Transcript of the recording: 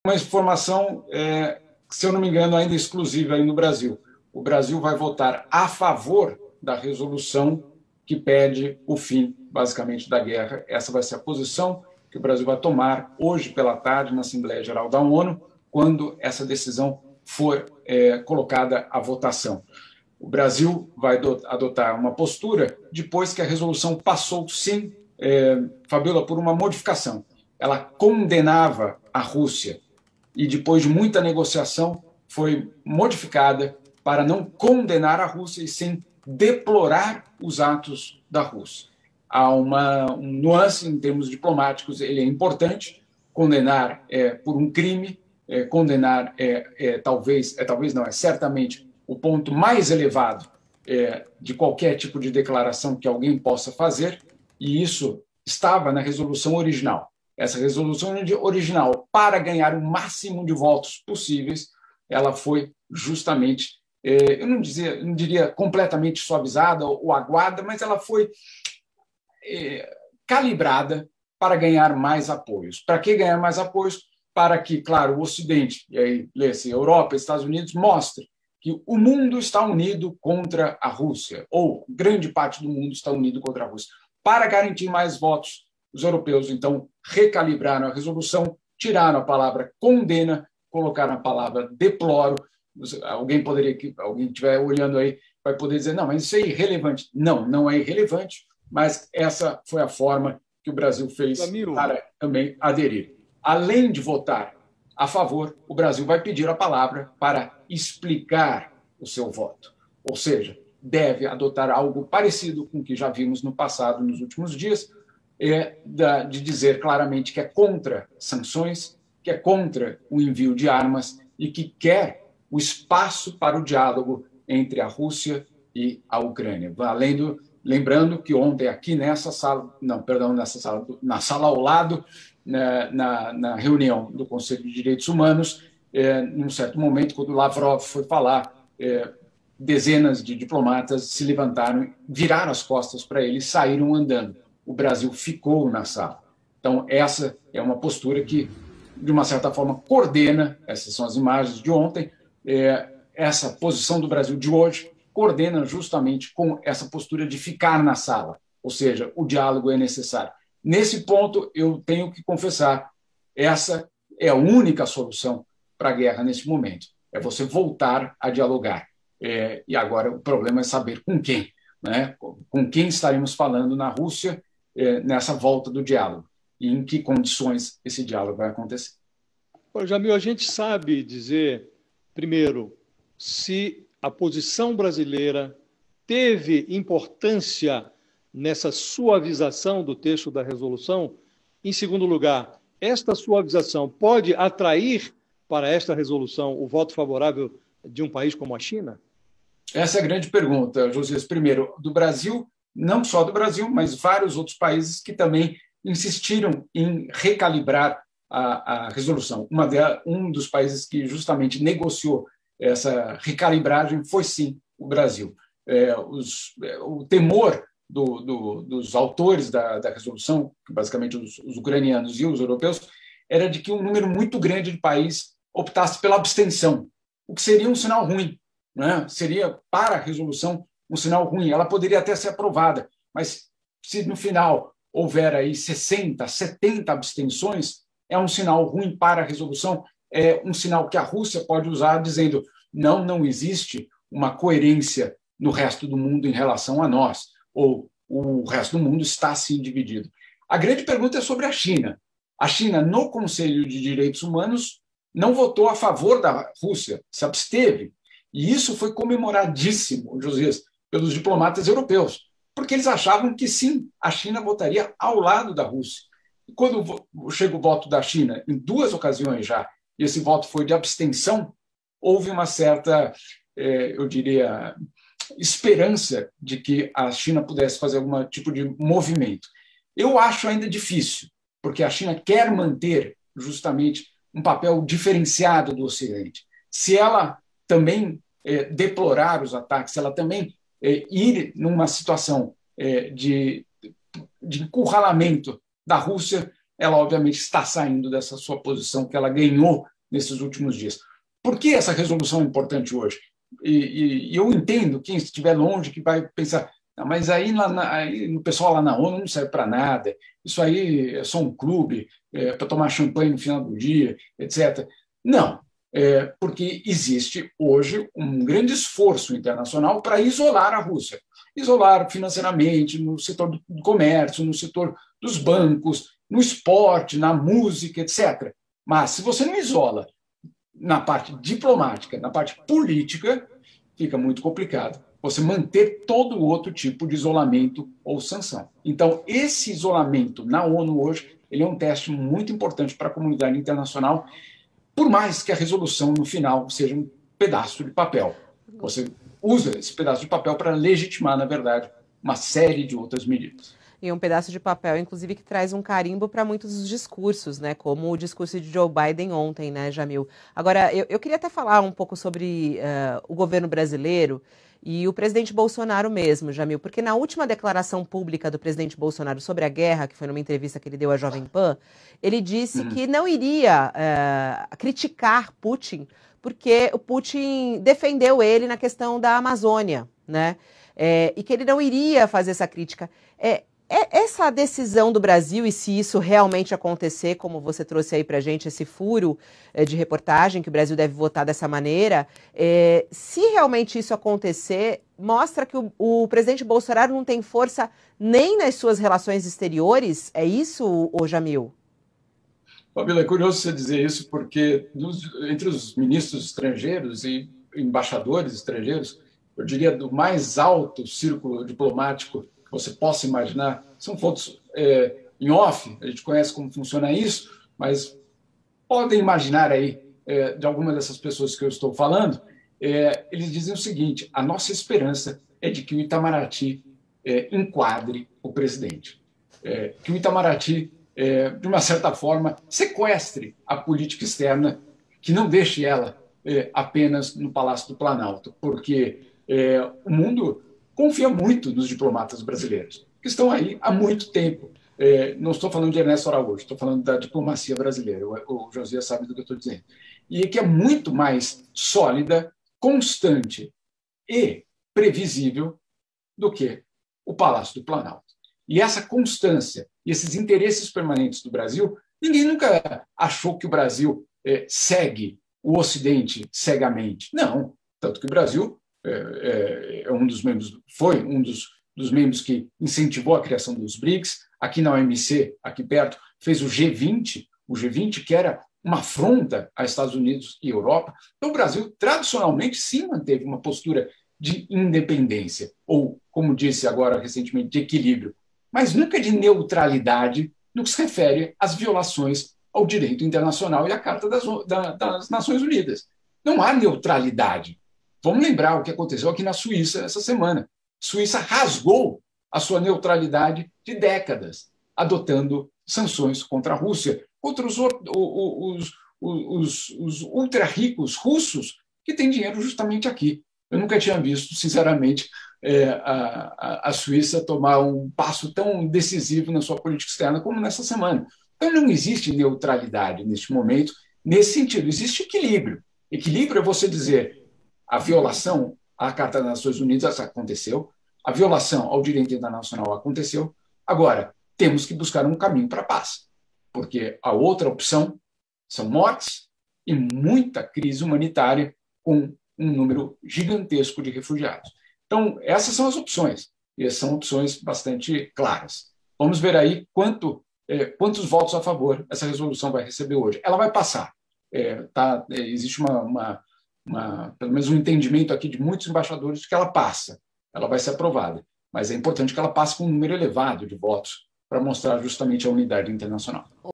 Uma informação, se eu não me engano, ainda exclusiva aí no Brasil. O Brasil vai votar a favor da resolução que pede o fim, basicamente, da guerra. Essa vai ser a posição que o Brasil vai tomar hoje pela tarde na Assembleia Geral da ONU, quando essa decisão for colocada à votação. O Brasil vai adotar uma postura depois que a resolução passou, sim, Fabiola, por uma modificação. Ela condenava a Rússia e, depois de muita negociação, foi modificada para não condenar a Rússia e sim deplorar os atos da Rússia. Há um nuance em termos diplomáticos, ele é importante. Condenar por um crime, condenar talvez não, é certamente o ponto mais elevado de qualquer tipo de declaração que alguém possa fazer, e isso estava na resolução original. Essa resolução original, para ganhar o máximo de votos possíveis, ela foi justamente, eu não diria completamente suavizada ou aguada, mas ela foi calibrada para ganhar mais apoios. Para que ganhar mais apoios? Para que, claro, o Ocidente, e aí lê-se Europa, Estados Unidos, mostre que o mundo está unido contra a Rússia, ou grande parte do mundo está unido contra a Rússia. Para garantir mais votos, os europeus, então, recalibraram a resolução, tiraram a palavra condena, colocaram a palavra deploro. Alguém estiver olhando aí, vai poder dizer, não, mas isso é irrelevante. Não, não é irrelevante, mas essa foi a forma que o Brasil fez para também aderir. Além de votar a favor, o Brasil vai pedir a palavra para explicar o seu voto. Ou seja, deve adotar algo parecido com o que já vimos no passado, nos últimos dias, de dizer claramente que é contra sanções, que é contra o envio de armas e que quer o espaço para o diálogo entre a Rússia e a Ucrânia. Lembrando que ontem aqui na sala ao lado, na reunião do Conselho de Direitos Humanos, num certo momento, quando Lavrov foi falar, dezenas de diplomatas se levantaram, viraram as costas para ele e saíram andando. O Brasil ficou na sala. Então, essa é uma postura que, de uma certa forma, coordena, essas são as imagens de ontem, essa posição do Brasil de hoje coordena justamente com essa postura de ficar na sala, ou seja, o diálogo é necessário. Nesse ponto, eu tenho que confessar, essa é a única solução para a guerra nesse momento, é você voltar a dialogar. E agora o problema é saber com quem, né? Com quem estaremos falando na Rússia nessa volta do diálogo e em que condições esse diálogo vai acontecer. Jamil, a gente sabe dizer, primeiro, se a posição brasileira teve importância nessa suavização do texto da resolução. Em segundo lugar, esta suavização pode atrair para esta resolução o voto favorável de um país como a China? Essa é a grande pergunta, José. Primeiro, do Brasil, não só do Brasil, mas vários outros países que também insistiram em recalibrar a resolução. Um dos países que justamente negociou essa recalibragem foi, sim, o Brasil. O temor dos autores da resolução, basicamente os ucranianos e os europeus, era de que um número muito grande de países optasse pela abstenção, o que seria um sinal ruim, né? Seria, para a resolução, um sinal ruim. Ela poderia até ser aprovada, mas se no final houver aí 60, 70 abstenções, é um sinal ruim para a resolução, é um sinal que a Rússia pode usar dizendo não existe uma coerência no resto do mundo em relação a nós, ou o resto do mundo está assim dividido. A grande pergunta é sobre a China. A China, no Conselho de Direitos Humanos, não votou a favor da Rússia, se absteve. E isso foi comemoradíssimo, Josias, pelos diplomatas europeus, porque eles achavam que, sim, a China votaria ao lado da Rússia. E quando chega o voto da China, em 2 ocasiões já, e esse voto foi de abstenção, houve uma certa, eu diria, esperança de que a China pudesse fazer algum tipo de movimento. Eu acho ainda difícil, porque a China quer manter justamente um papel diferenciado do Ocidente. Se ela também deplorar os ataques, se ela também ir numa situação de encurralamento da Rússia, ela obviamente está saindo dessa sua posição que ela ganhou nesses últimos dias. Por que essa resolução é importante hoje? E eu entendo quem estiver longe que vai pensar, mas aí o pessoal lá na ONU não serve para nada, isso aí é só um clube para tomar champanhe no final do dia, etc. Não, porque existe hoje um grande esforço internacional para isolar a Rússia. Isolar financeiramente, no setor do comércio, no setor dos bancos, no esporte, na música, etc. Mas se você não isola na parte diplomática, na parte política, fica muito complicado você manter todo outro tipo de isolamento ou sanção. Então, esse isolamento na ONU hoje, ele é um teste muito importante para a comunidade internacional, por mais que a resolução, no final, seja um pedaço de papel. Você usa esse pedaço de papel para legitimar, na verdade, uma série de outras medidas. E um pedaço de papel, inclusive, que traz um carimbo para muitos dos discursos, né? Como o discurso de Joe Biden ontem, né, Jamil? Agora, eu queria até falar um pouco sobre o governo brasileiro e o presidente Bolsonaro mesmo, Jamil, porque na última declaração pública do presidente Bolsonaro sobre a guerra, que foi numa entrevista que ele deu à Jovem Pan, ele disse que não iria criticar Putin, porque o Putin defendeu ele na questão da Amazônia, né? E que ele não iria fazer essa crítica. Essa decisão do Brasil, e se isso realmente acontecer, como você trouxe aí para a gente, esse furo de reportagem, que o Brasil deve votar dessa maneira, se realmente isso acontecer, mostra que o presidente Bolsonaro não tem força nem nas suas relações exteriores? É isso, Jamil? Fabíola, é curioso você dizer isso, porque entre os ministros estrangeiros e embaixadores estrangeiros, eu diria do mais alto círculo diplomático você possa imaginar, são fotos em off, a gente conhece como funciona isso, mas podem imaginar aí, de algumas dessas pessoas que eu estou falando, eles dizem o seguinte: a nossa esperança é de que o Itamaraty enquadre o presidente, que o Itamaraty, de uma certa forma, sequestre a política externa, que não deixe ela apenas no Palácio do Planalto, porque o mundo confia muito nos diplomatas brasileiros, que estão aí há muito tempo. Não estou falando de Ernesto Araújo, estou falando da diplomacia brasileira, o Josias sabe do que eu estou dizendo. E que é muito mais sólida, constante e previsível do que o Palácio do Planalto. E essa constância e esses interesses permanentes do Brasil, ninguém nunca achou que o Brasil segue o Ocidente cegamente. Não, tanto que o Brasil foi um dos membros que incentivou a criação dos BRICS. Aqui na OMC, aqui perto, fez o G20 que era uma afronta a Estados Unidos e Europa. Então, o Brasil, tradicionalmente, sim manteve uma postura de independência, ou, como disse agora recentemente, de equilíbrio, mas nunca de neutralidade no que se refere às violações ao direito internacional e à Carta das Nações Unidas. Não há neutralidade. Vamos lembrar o que aconteceu aqui na Suíça essa semana. A Suíça rasgou a sua neutralidade de décadas, adotando sanções contra a Rússia, contra os ultra-ricos russos que têm dinheiro justamente aqui. Eu nunca tinha visto, sinceramente, a Suíça tomar um passo tão decisivo na sua política externa como nessa semana. Então, não existe neutralidade neste momento, nesse sentido. Existe equilíbrio. Equilíbrio é você dizer: a violação à Carta das Nações Unidas aconteceu, a violação ao direito internacional aconteceu, agora temos que buscar um caminho para a paz, porque a outra opção são mortes e muita crise humanitária com um número gigantesco de refugiados. Então, essas são as opções, e são opções bastante claras. Vamos ver aí quantos votos a favor essa resolução vai receber hoje. Ela vai passar. Existe pelo menos um entendimento aqui de muitos embaixadores de que ela passa, ela vai ser aprovada, mas é importante que ela passe com um número elevado de votos para mostrar justamente a unidade internacional.